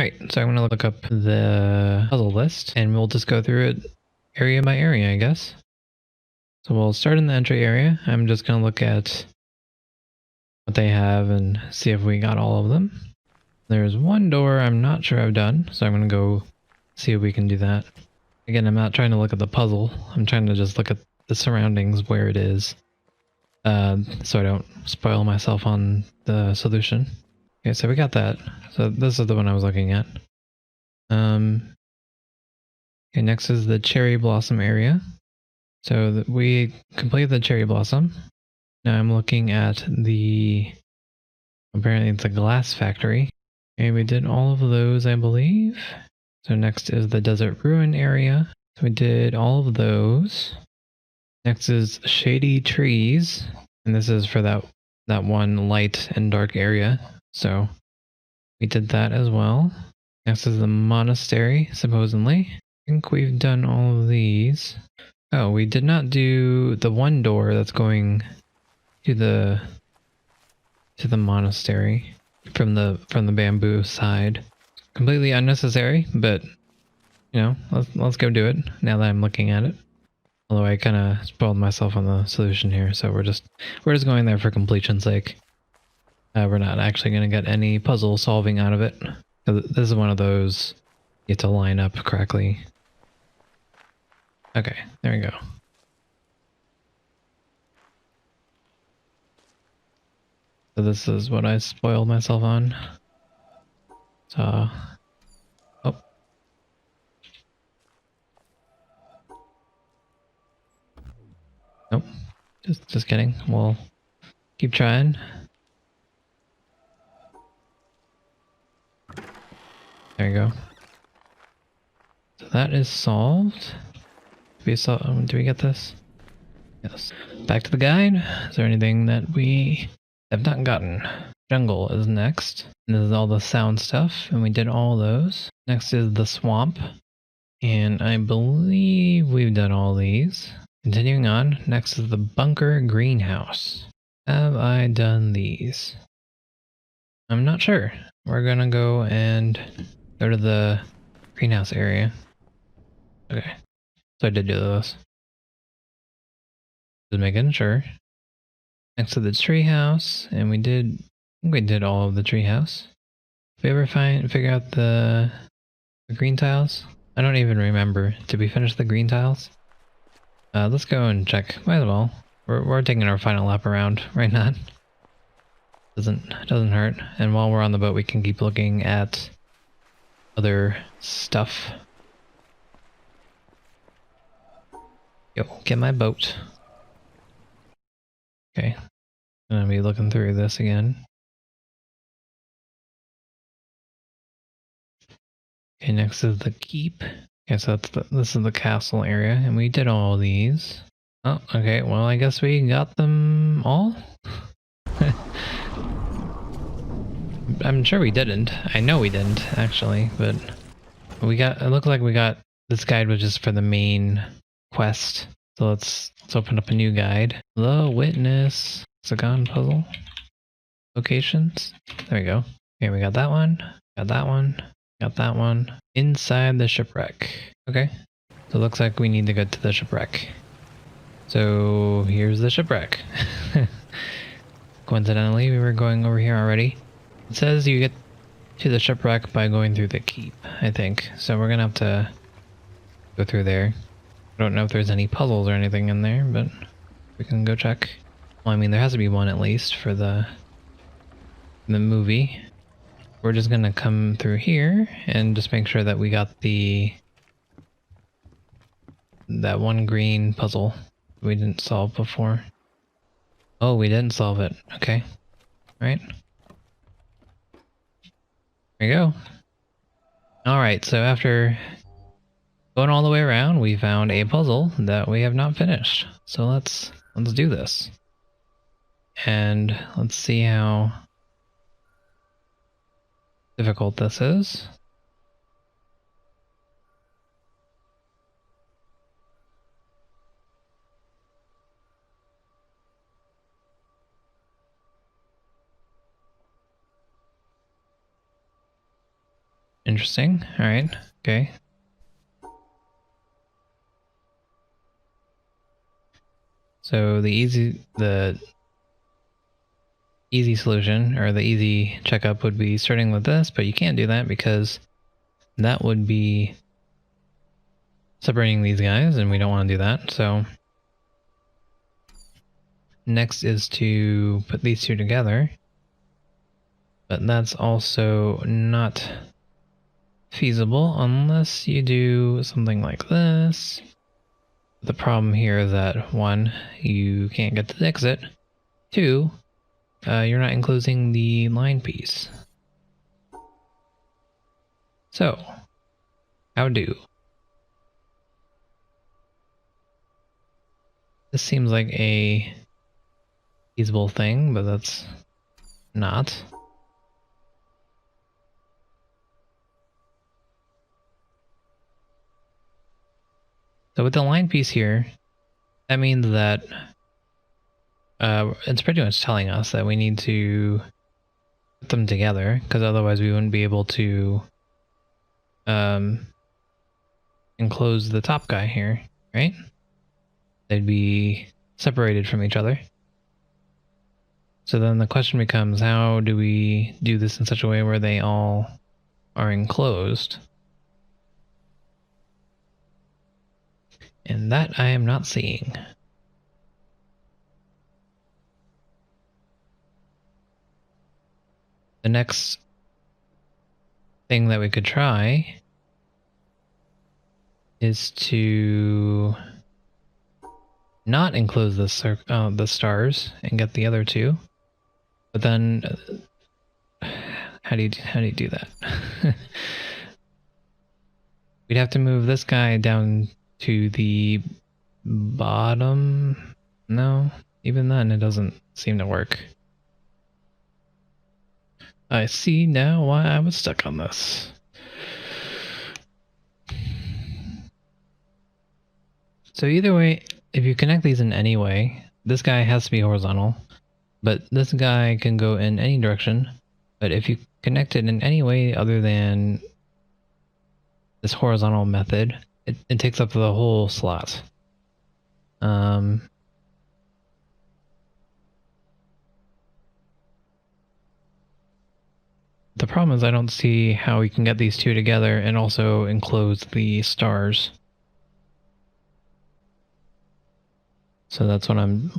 Alright, so I'm going to look up the puzzle list and we'll just go through it area by area, I guess. So we'll start in the entry area. I'm just going to look at what they have and see if we got all of them. There's one door I'm not sure I've done, so I'm going to go see if we can do that. Again, I'm not trying to look at the puzzle. I'm trying to just look at the surroundings where it is, so I don't spoil myself on the solution. Okay, so we got that. So this is the one I was looking at. Okay, next is the cherry blossom area. So we completed the cherry blossom. Now I'm looking at apparently it's a glass factory. Okay, we did all of those, I believe. So next is the desert ruin area. So we did all of those. Next is shady trees. And this is for that one light and dark area. So we did that as well. Next is the monastery, supposedly. I think we've done all of these. Oh, we did not do the one door that's going to the monastery from the bamboo side. Completely unnecessary, but you know, let's go do it now that I'm looking at it. Although I kind of spoiled myself on the solution here, so we're just going there for completion's sake. We're not actually going to get any puzzle solving out of it. This is one of those you have to line up correctly. Okay, there we go. So this is what I spoiled myself on. So, oh. Nope. Just kidding. We'll keep trying. There you go. So that is solved. Do we get this? Yes. Back to the guide. Is there anything that we have not gotten? Jungle is next. And this is all the sound stuff, and we did all those. Next is the swamp. And I believe we've done all these. Continuing on, next is the bunker greenhouse. Have I done these? I'm not sure. We're gonna go and go to the greenhouse area. Okay. So I did do those. Just making sure. Next to the treehouse, and I think we did all of the treehouse. Did we ever figure out the green tiles? I don't even remember. Did we finish the green tiles? Let's go and check. Might as well. We're taking our final lap around right now. Doesn't hurt. And while we're on the boat, we can keep looking at other stuff. Yo, get my boat. Okay. I'm gonna be looking through this again. Okay, next is the keep. Okay, so this is the castle area, and we did all these. Oh, okay, well I guess we got them all? I'm sure we didn't. I know we didn't, actually, but it looked like we got, this guide was just for the main quest. So let's open up a new guide. The Witness Hexagon puzzle. Locations. There we go. Okay, we got that one. Got that one. Got that one. Inside the shipwreck. Okay. So it looks like we need to go to the shipwreck. So here's the shipwreck. Coincidentally, we were going over here already. It says you get to the shipwreck by going through the keep, I think. So we're gonna have to go through there. I don't know if there's any puzzles or anything in there, but we can go check. Well, I mean, there has to be one at least for the movie. We're just gonna come through here and just make sure that we got that one green puzzle we didn't solve before. Oh, we didn't solve it. Okay. Right. There you go. Alright, so after going all the way around, we found a puzzle that we have not finished. So let's do this. And let's see how difficult this is. Interesting. Alright, okay. So the easy solution, or the easy checkup, would be starting with this, but you can't do that because that would be separating these guys, and we don't want to do that. So next is to put these two together, but that's also not feasible unless you do something like this. The problem here is that 1, you can't get to the exit. 2, you're not enclosing the line piece. So, how do? This seems like a feasible thing, but that's not. So with the line piece here, that means that it's pretty much telling us that we need to put them together, because otherwise we wouldn't be able to enclose the top guy here, right? They'd be separated from each other. So then the question becomes, how do we do this in such a way where they all are enclosed? And that I am not seeing. The next thing that we could try is to not enclose the stars and get the other two. But then, how do you do that? We'd have to move this guy down to the bottom. No, even then it doesn't seem to work. I see now why I was stuck on this. So either way, if you connect these in any way, this guy has to be horizontal, but this guy can go in any direction. But if you connect it in any way other than this horizontal method, it takes up the whole slot. The problem is I don't see how we can get these two together and also enclose the stars. So that's what I'm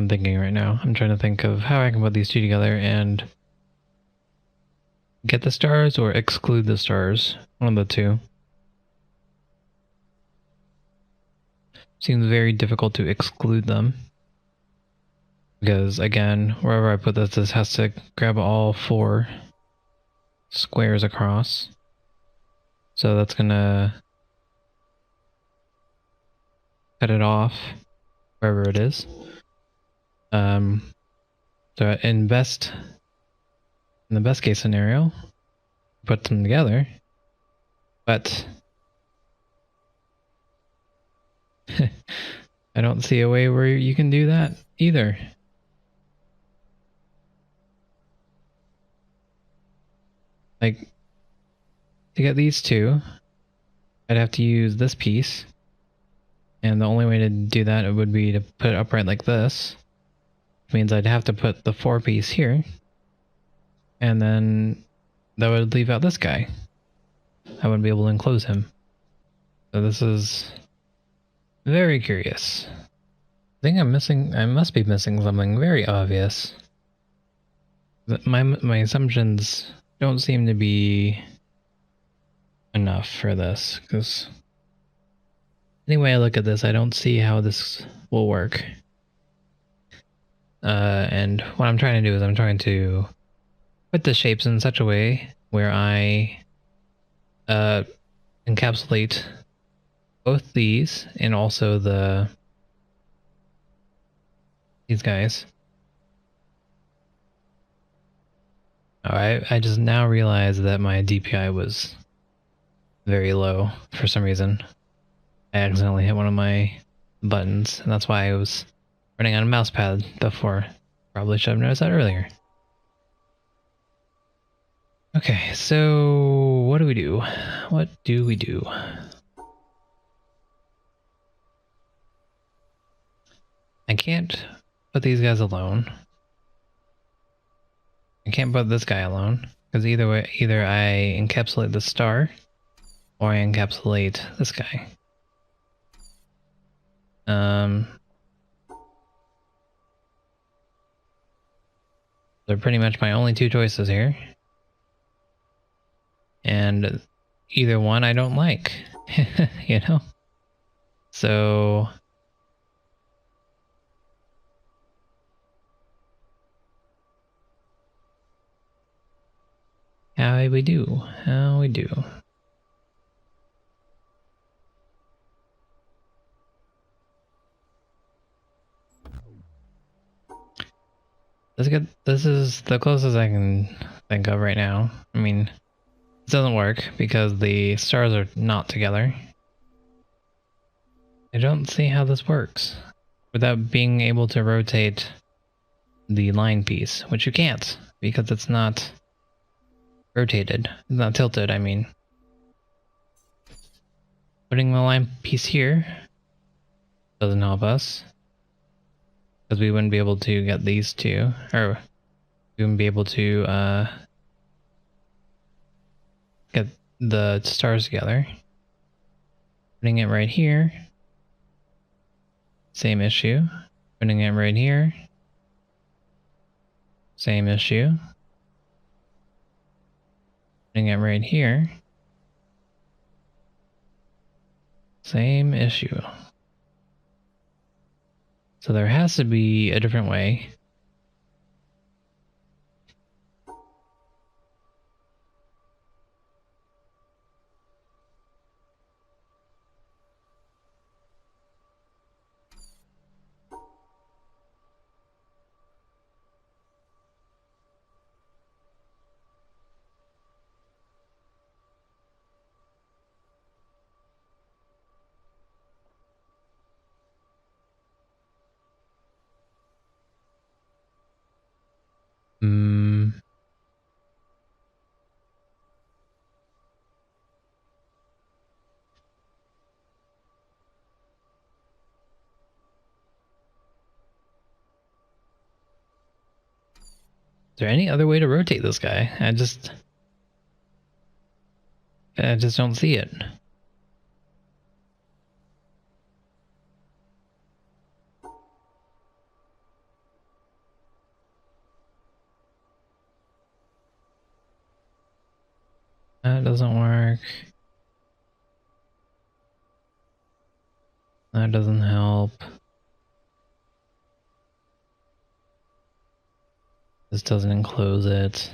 thinking right now. I'm trying to think of how I can put these two together and get the stars or exclude the stars. One of the two. Seems very difficult to exclude them. Because again, wherever I put this has to grab all 4 squares across. So that's gonna cut it off wherever it is. So in the best case scenario, put them together, but I don't see a way where you can do that either. Like, to get these two, I'd have to use this piece, and the only way to do that would be to put it upright like this. Which means I'd have to put the 4 piece here, and then that would leave out this guy. I wouldn't be able to enclose him. So this is very curious. I think I must be missing something very obvious. My assumptions don't seem to be enough for this, because any way I look at this, I don't see how this will work. And what I'm trying to do is I'm trying to put the shapes in such a way where I encapsulate both these and also these guys. Oh, I just now realized that my DPI was very low for some reason. I accidentally hit one of my buttons, and that's why I was running on a mouse pad before. Probably should have noticed that earlier. Okay, so what do we do? What do we do? I can't put these guys alone. I can't put this guy alone, because either way, either I encapsulate the star, or I encapsulate this guy. They're pretty much my only two choices here. And either one I don't like, you know? So... how we do? How we do? This is the closest I can think of right now. I mean, it doesn't work because the stars are not together. I don't see how this works without being able to rotate the line piece, which you can't because it's not rotated. It's not tilted, I mean. Putting the line piece here doesn't help us because we wouldn't be able to get these two, or we wouldn't be able to get the stars together. Putting it right here, same issue. Putting it right here, same issue. Putting it right here, same issue. So there has to be a different way. Is there any other way to rotate this guy? I just don't see it. That doesn't work. That doesn't help. This doesn't enclose it.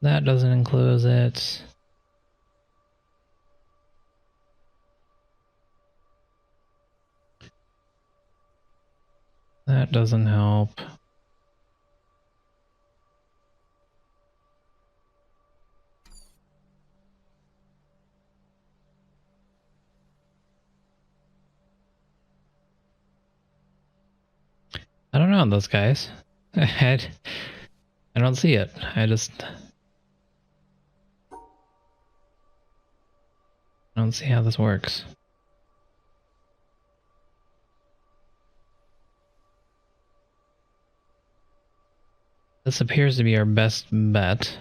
That doesn't enclose it. That doesn't help. I don't know those guys. I don't see it. I don't see how this works. This appears to be our best bet.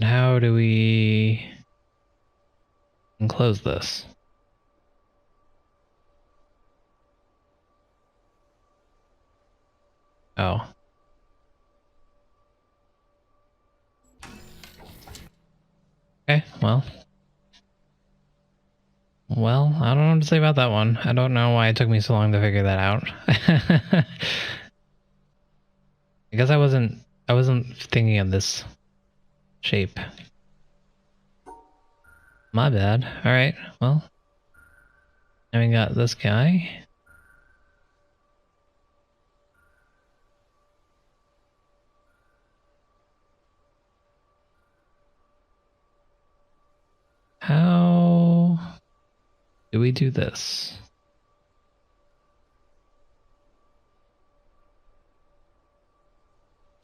How do we enclose this? Oh. Okay, well. Well, I don't know what to say about that one. I don't know why it took me so long to figure that out. I guess I wasn't thinking of this shape. My bad. Alright, well. Now we got this guy. How do we do this?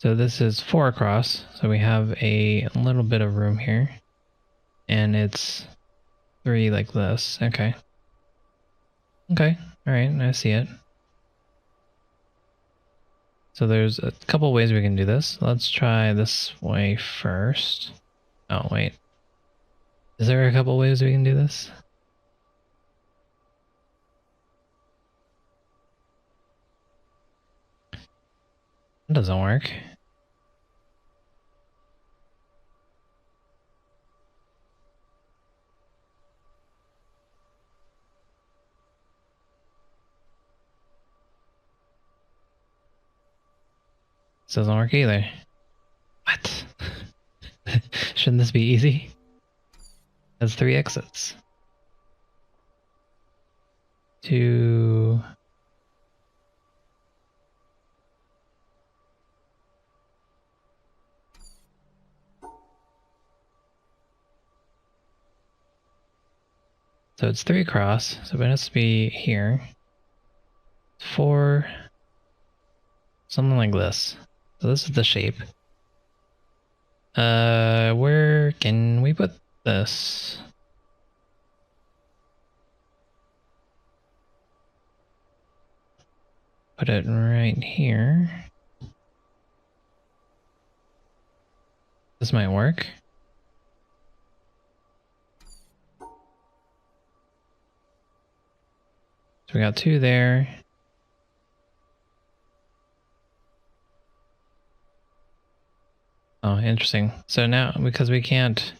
So this is 4 across, so we have a little bit of room here. And it's 3 like this. Okay. Okay, alright, I see it. So there's a couple ways we can do this. Let's try this way first. Oh, wait. Is there a couple ways we can do this? It doesn't work. This doesn't work either. What? Shouldn't this be easy? That's 3 exits. 2... So it's 3 across, so it has to be here. 4... Something like this. So this is the shape. Where can we put this? Put it right here. This might work. So we got 2 there. Oh, interesting. So now, because we can't...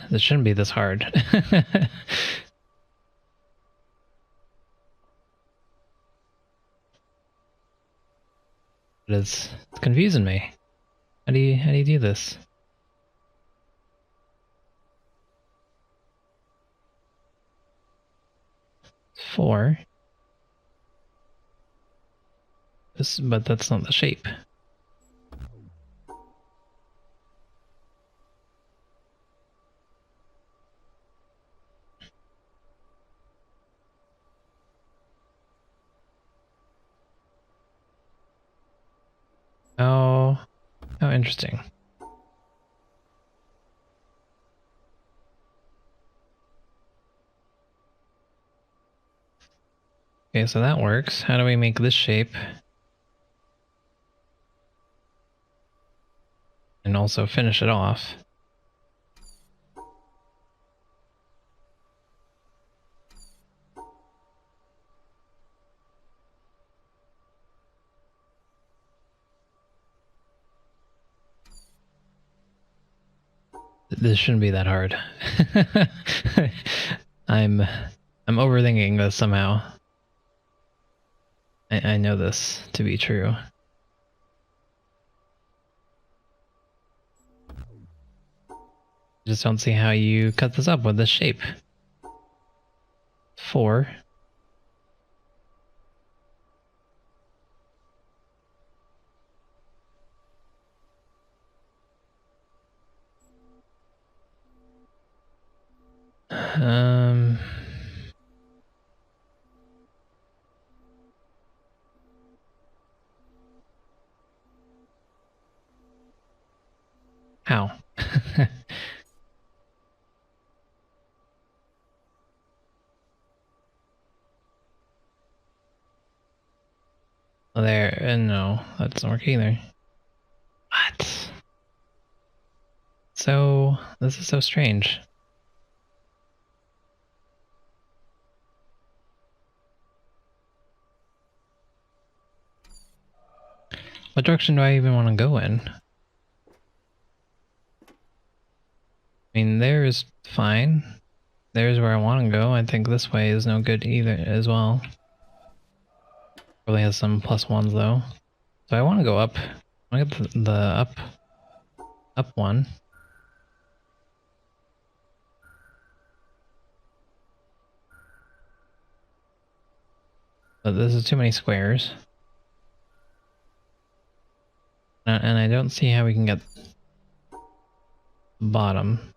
this shouldn't be this hard. But it's confusing me. How do you do this? Four. This, but that's not the shape. Oh, how interesting. Okay, so that works. How do we make this shape? And also finish it off. This shouldn't be that hard. I'm overthinking this somehow. I know this to be true. Just don't see how you cut this up with this shape. 4. How? There, no, that doesn't work either. What? So, this is so strange. What direction do I even want to go in? I mean, there is fine. There's where I want to go. I think this way is no good either as well. Probably has some +1s though. So I want to go up. I want to get the up one. But this is too many squares. And I don't see how we can get the bottom.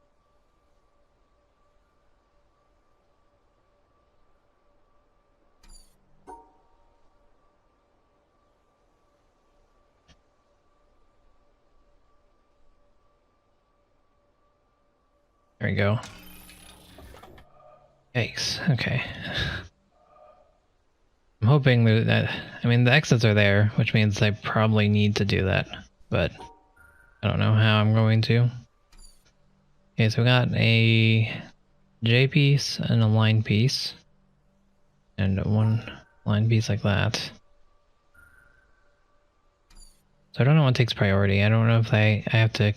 There we go. Yikes. Okay. I'm hoping that, I mean, the exits are there, which means I probably need to do that, but I don't know how I'm going to. Okay, so we got a J piece and a line piece, and one line piece like that. So I don't know what takes priority. I don't know if I have to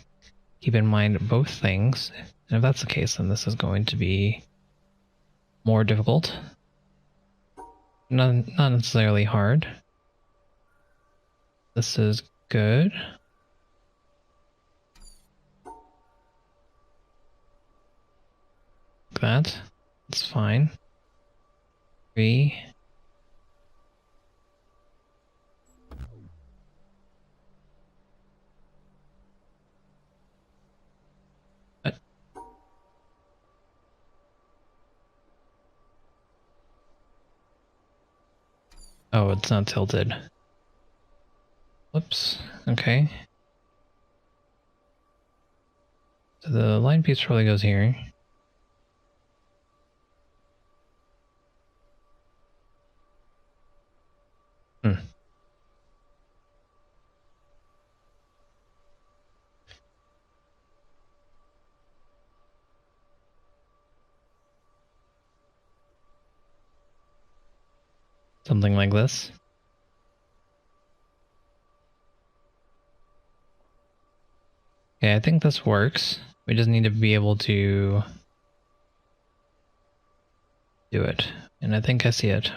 keep in mind both things. And if that's the case, then this is going to be more difficult. Not necessarily hard. This is good. Like that. It's fine. 3. What? Oh, it's not tilted. Whoops. Okay. So the line piece probably goes here. Hmm. Something like this. Okay, I think this works. We just need to be able to do it. And I think I see it.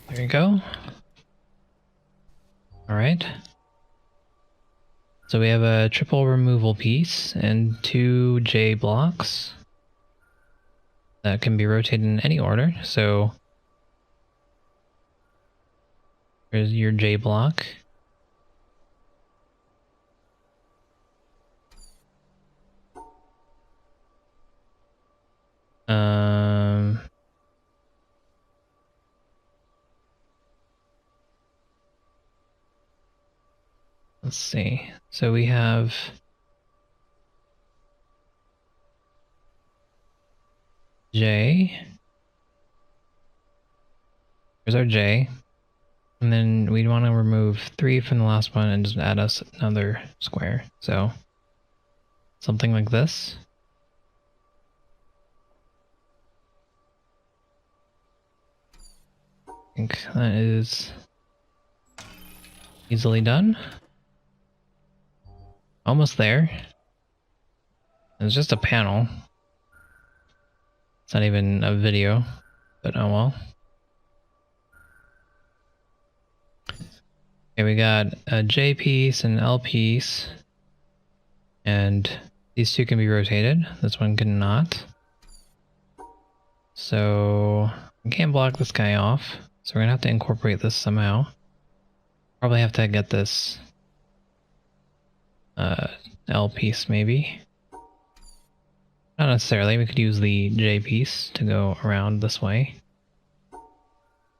There you go. Alright. So we have a triple removal piece and 2 J blocks that can be rotated in any order. So here's your J block. Let's see. So we have J. Here's our J. And then we'd want to remove 3 from the last one and just add us another square. So something like this. I think that is easily done. Almost there. It's just a panel. It's not even a video, but oh well. Okay, we got a J piece and an L piece, and these two can be rotated. This one cannot. So we can't block this guy off. So we're gonna have to incorporate this somehow. Probably have to get this L piece maybe. Not necessarily, we could use the J piece to go around this way.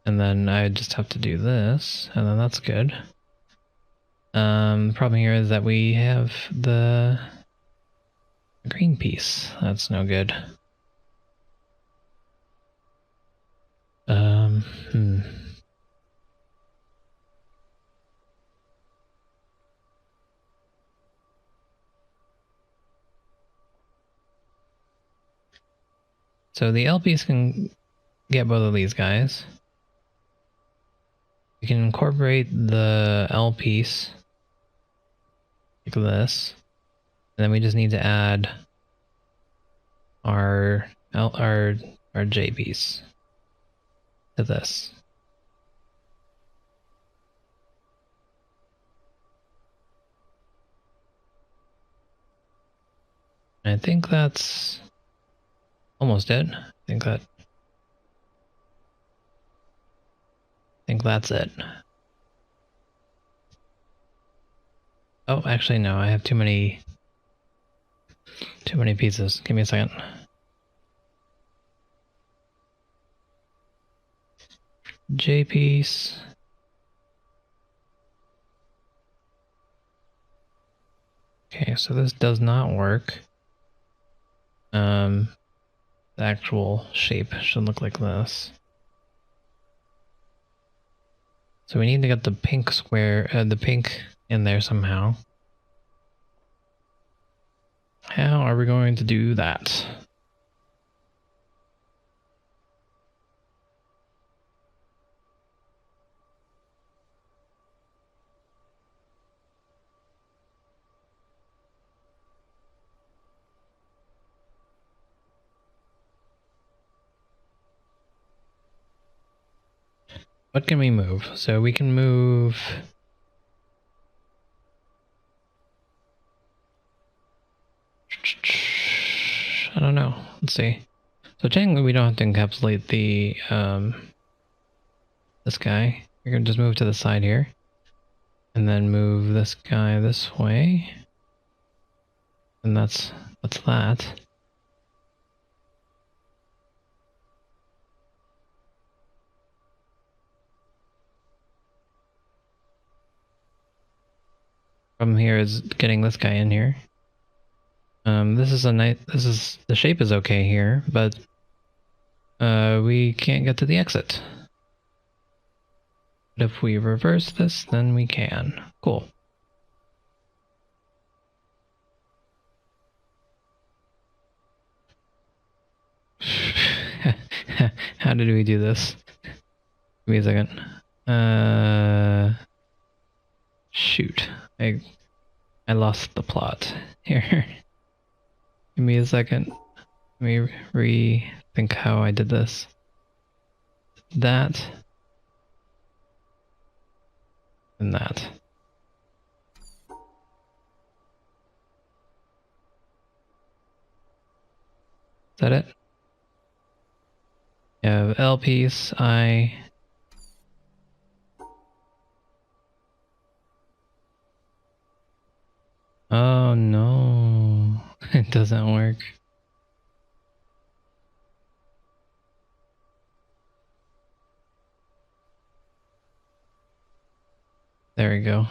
And then I just have to do this, and then that's good. The problem here is that we have the green piece. That's no good. So the L piece can get both of these guys. We can incorporate the L piece like this, and then we just need to add our J piece to this. And I think that's almost it. I think that's it. Oh, actually no, I have too many pieces. Give me a second. J piece. Okay, so this does not work. The actual shape should look like this. So we need to get the pink square, the pink in there somehow. How are we going to do that? What can we move? So we can move... I don't know. Let's see. So technically we don't have to encapsulate the, this guy. We're gonna just move to the side here. And then move this guy this way. And that's that. Problem here is getting this guy in here. This is the shape is okay here, but we can't get to the exit. But if we reverse this, then we can. Cool. How did we do this? Give me a second. Shoot. I lost the plot here. Give me a second. Let me rethink how I did this. That. And that. Is that it? Yeah, L piece, I... Oh no, it doesn't work. There we go.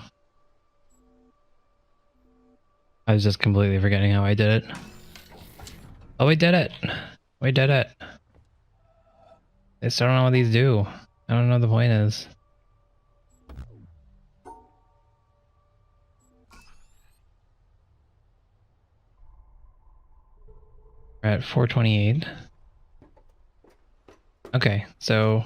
I was just completely forgetting how I did it. Oh, we did it! We did it! I still don't know what these do. I don't know what the point is. We're at 428. Okay, so...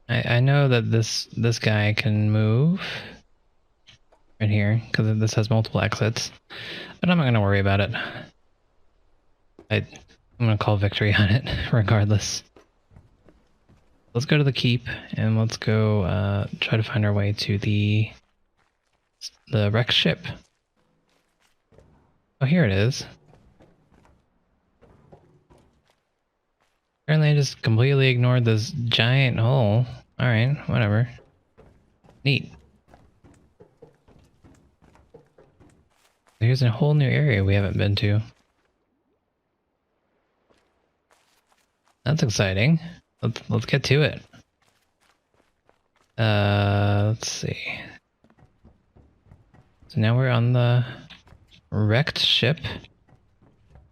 I know that this guy can move right here, because this has multiple exits, but I'm not going to worry about it. I'm going to call victory on it, regardless. Let's go to the keep, and let's go try to find our way to the wreck ship. Oh, here it is. Apparently I just completely ignored this giant hole. Alright, whatever. Neat. Here's a whole new area we haven't been to. That's exciting. Let's get to it. Let's see. So now we're on the wrecked ship.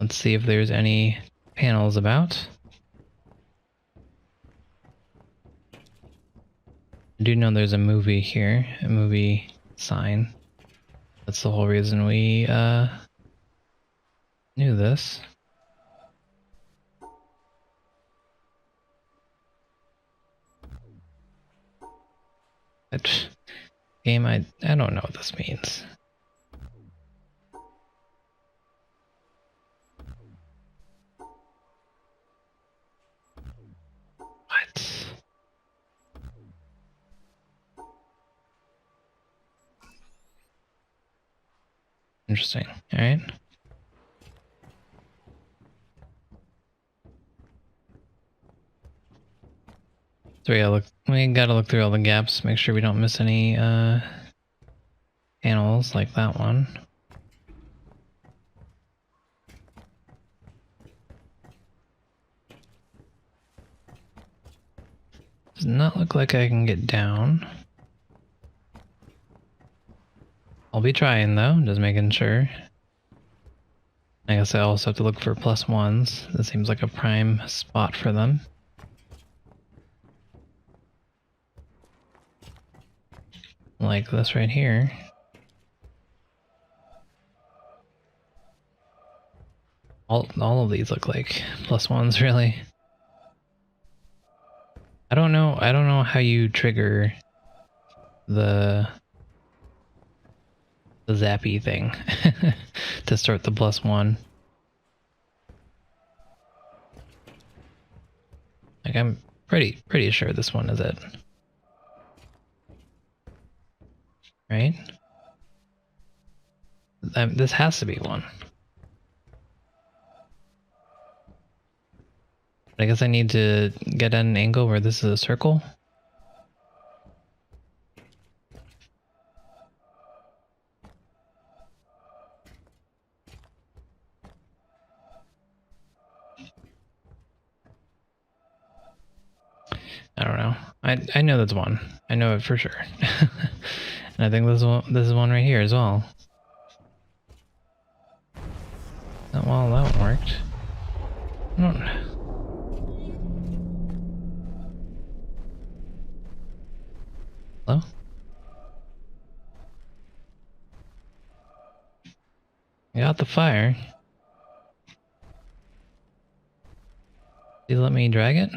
Let's see if there's any panels about. I do know there's a movie here, a movie sign. That's the whole reason we knew this. That game, I don't know what this means. What? Interesting. All right. So we gotta look through all the gaps, make sure we don't miss any panels like that one. Does not look like I can get down. I'll be trying though, just making sure. I guess I also have to look for +1s. This seems like a prime spot for them. Like this right here. All of these look like +1s, really. I don't know how you trigger the zappy thing to start the +1. Like, I'm pretty sure this one is it. Right? This has to be one. But I guess I need to get at an angle where this is a circle. I don't know. I know that's one. I know it for sure. And I think this is one right here as well. Oh, well, that one worked. I don't... Hello? I got the fire. Did you let me drag it?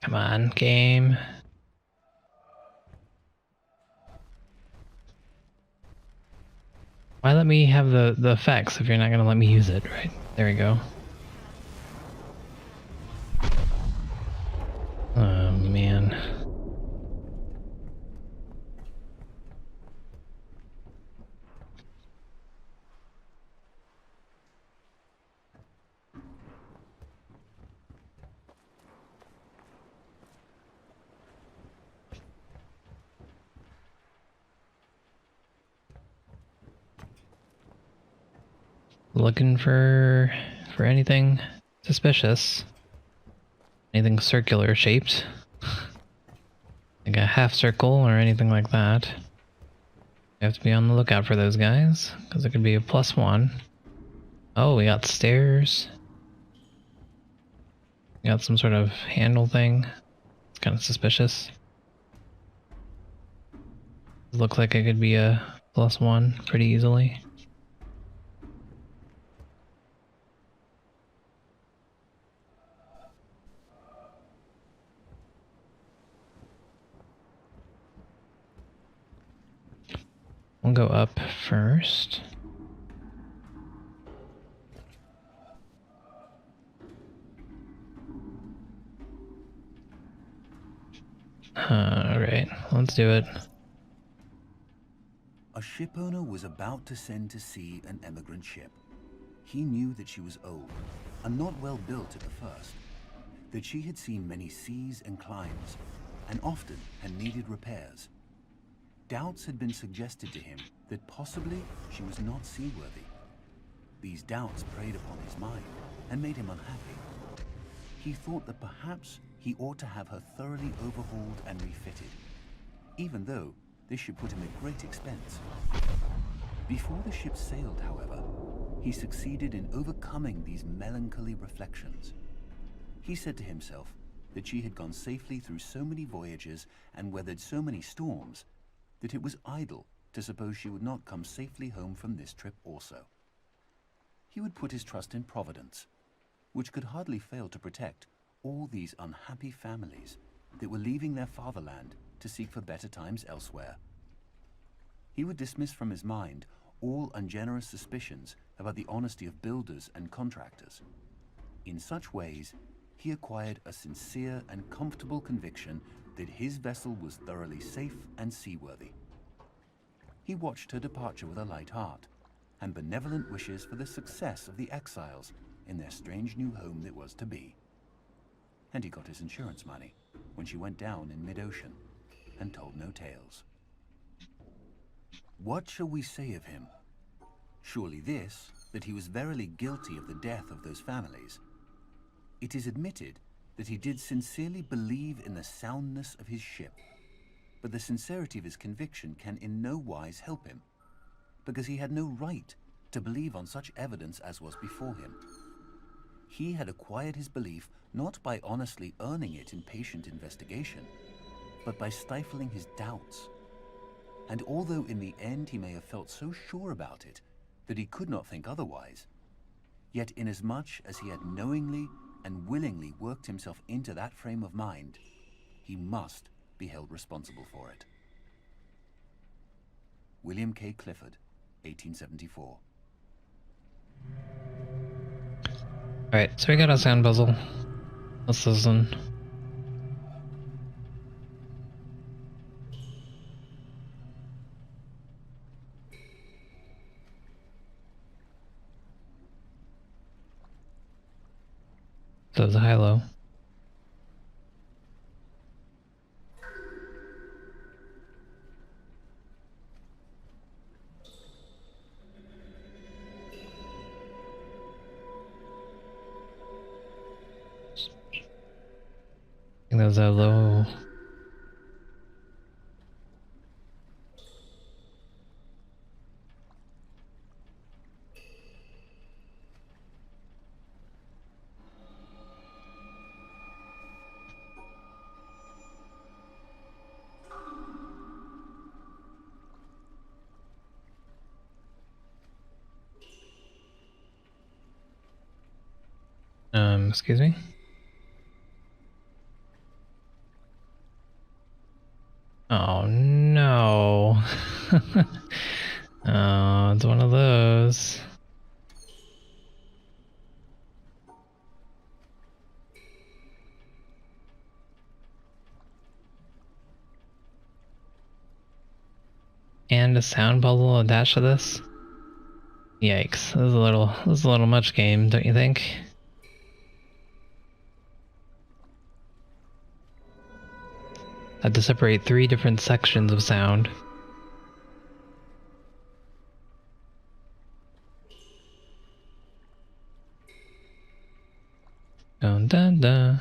Come on, game. Why let me have the effects if you're not gonna let me use it, right? There we go. Oh, man. Looking for anything suspicious. Anything circular shaped. Like a half circle or anything like that. You have to be on the lookout for those guys, because it could be a +1. Oh, we got stairs. We got some sort of handle thing. It's kind of suspicious. Looks like it could be a +1 pretty easily. We'll go up first. Alright, let's do it. A shipowner was about to send to sea an emigrant ship. He knew that she was old and not well built at the first, that she had seen many seas and climes, and often had needed repairs. Doubts had been suggested to him that possibly she was not seaworthy. These doubts preyed upon his mind and made him unhappy. He thought that perhaps he ought to have her thoroughly overhauled and refitted, even though this should put him at great expense. Before the ship sailed, however, he succeeded in overcoming these melancholy reflections. He said to himself that she had gone safely through so many voyages and weathered so many storms that it was idle to suppose she would not come safely home from this trip also. He would put his trust in Providence, which could hardly fail to protect all these unhappy families that were leaving their fatherland to seek for better times elsewhere. He would dismiss from his mind all ungenerous suspicions about the honesty of builders and contractors. In such ways, he acquired a sincere and comfortable conviction that his vessel was thoroughly safe and seaworthy. He watched her departure with a light heart and benevolent wishes for the success of the exiles in their strange new home that was to be. And he got his insurance money when she went down in mid-ocean, and told no tales. What shall we say of him? Surely this, that he was verily guilty of the death of those families. It is admitted that he did sincerely believe in the soundness of his ship, but the sincerity of his conviction can in no wise help him, because he had no right to believe on such evidence as was before him. He had acquired his belief not by honestly earning it in patient investigation, but by stifling his doubts. And although in the end he may have felt so sure about it that he could not think otherwise, yet inasmuch as he had knowingly and willingly worked himself into that frame of mind, he must be held responsible for it. William K. Clifford, 1874. Alright, so we got a sound puzzle. Let's listen. So it's a high-low. I think that was a low. Excuse me? Oh no. Oh, it's one of those. And a sound puzzle attached to this? Yikes. This is a little much game, don't you think? I had to separate 3 different sections of sound. Dun dun dun.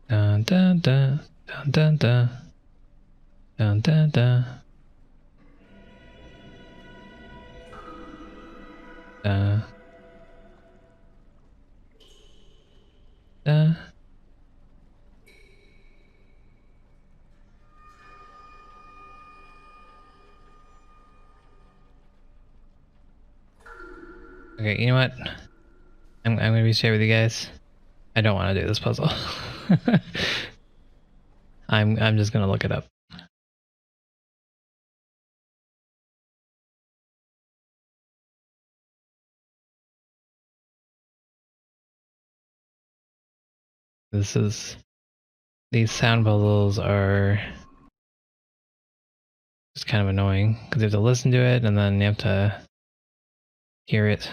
Dun dun dun dun dun dun dun dun dun dun dun. Okay, you know what? I'm gonna be straight with you guys. I don't want to do this puzzle. I'm just gonna look it up. These sound puzzles are just kind of annoying because you have to listen to it and then you have to hear it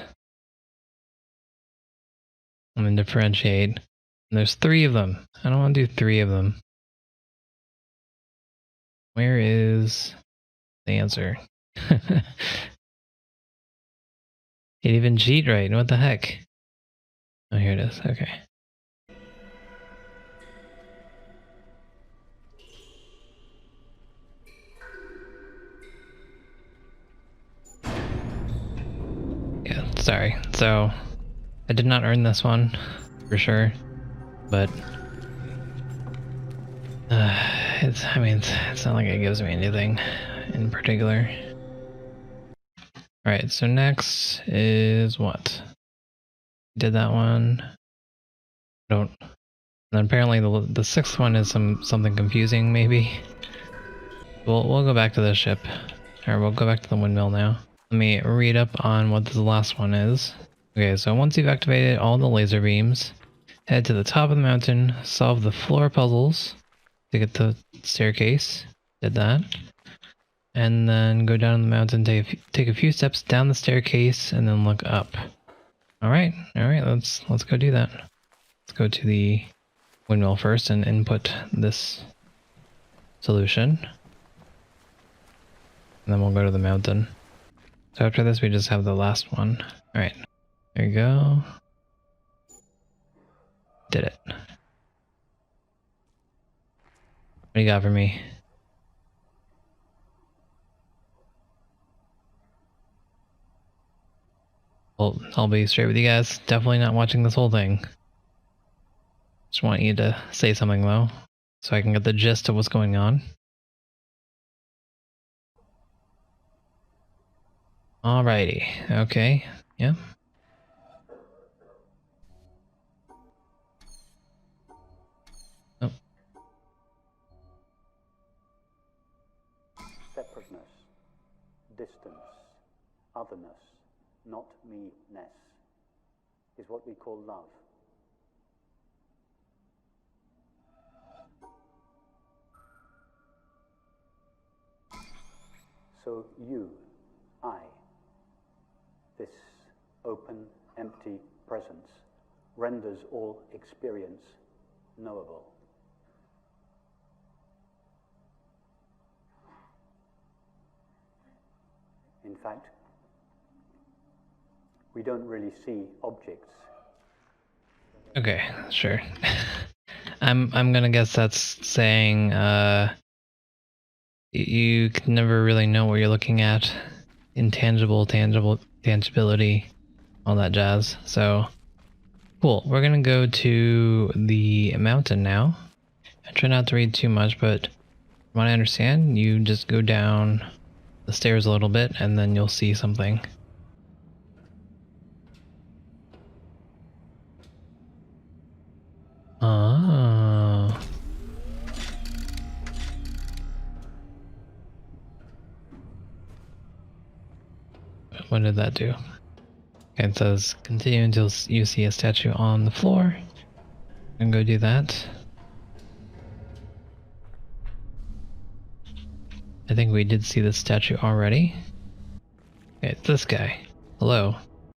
and then differentiate. And there's 3 of them. I don't want to do 3 of them. Where is the answer? It even cheat right. What the heck? Oh, here it is. Okay. Yeah, sorry. So, I did not earn this one, for sure, but it's not like it gives me anything in particular. Alright, so next is what? Did that one. Don't. And then apparently the 6th one is something confusing, maybe. We'll go back to the ship. Or we'll go back to the windmill now. Let me read up on what the last one is. Okay, so once you've activated all the laser beams, head to the top of the mountain, solve the floor puzzles to get the staircase. Did that. And then go down the mountain, take a few steps down the staircase, and then look up. Alright, let's go do that. Let's go to the windmill first and input this solution. And then we'll go to the mountain. So after this we just have the last one. Alright, there you go. Did it. What do you got for me? Well, I'll be straight with you guys. Definitely not watching this whole thing. Just want you to say something though, so I can get the gist of what's going on. Alrighty, okay, yeah. Oh. Separateness, distance, otherness, not me-ness, is what we call love. So you, I, this open, empty presence renders all experience knowable. In fact, we don't really see objects. Okay, sure. I'm gonna guess that's saying you can never really know what you're looking at. Intangible, tangibility, all that jazz. So cool. We're gonna go to the mountain now. I try not to read too much, but from what I understand, you just go down the stairs a little bit and then you'll see something. Oh. What did that do? Okay, it says continue until you see a statue on the floor. I'm gonna go do that. I think we did see this statue already. Okay, it's this guy. Hello.